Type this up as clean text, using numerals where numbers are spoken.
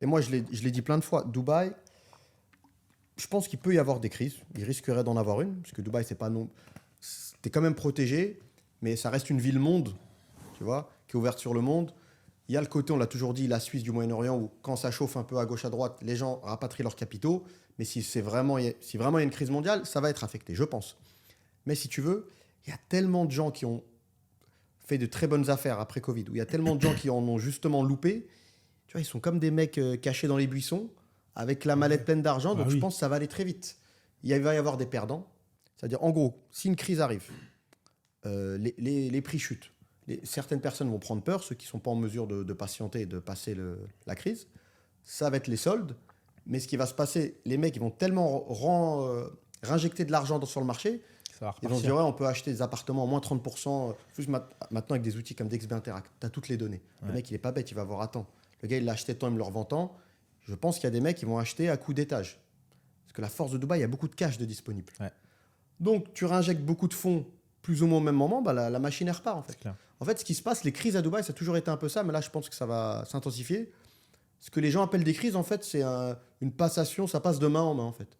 Et moi, je l'ai dit plein de fois, Dubaï, je pense qu'il peut y avoir des crises. Il risquerait d'en avoir une, parce que Dubaï, c'est pas non. T'es quand même protégé, mais ça reste une ville-monde, tu vois, qui est ouverte sur le monde. Il y a le côté, on l'a toujours dit, la Suisse du Moyen-Orient, où quand ça chauffe un peu à gauche, à droite, les gens rapatrient leurs capitaux. Mais si vraiment il y a une crise mondiale, ça va être affecté, je pense. Mais si tu veux, il y a tellement de gens qui ont fait de très bonnes affaires après Covid, où il y a tellement de gens qui en ont justement loupé. Tu vois, ils sont comme des mecs cachés dans les buissons, avec la mallette pleine d'argent, Bah donc je oui. pense que ça va aller très vite. Il va y avoir des perdants. C'est-à-dire, en gros, si une crise arrive, les prix chutent. Certaines personnes vont prendre peur, ceux qui ne sont pas en mesure de patienter et de passer la crise. Ça va être les soldes. Mais ce qui va se passer, les mecs ils vont tellement réinjecter de l'argent sur le marché, Ça va ils vont se dire, repartir. ouais, on peut acheter des appartements à moins 30%. Plus maintenant, avec des outils comme DXB Interact, tu as toutes les données. Le Ouais. mec, il est pas bête, il va voir, attends, le gars, il l'a acheté tant, il me le revend tant. Je pense qu'il y a des mecs qui vont acheter à coup d'étage. Parce que la force de Dubaï, il y a beaucoup de cash de disponible. Ouais. Donc, tu réinjectes beaucoup de fonds plus ou moins au même moment, bah, la machine elle repart en C'est fait. clair. En fait, ce qui se passe, les crises à Dubaï, ça a toujours été un peu ça, mais là, je pense que ça va s'intensifier. Ce que les gens appellent des crises, en fait, c'est une passation, ça passe de main en main en fait.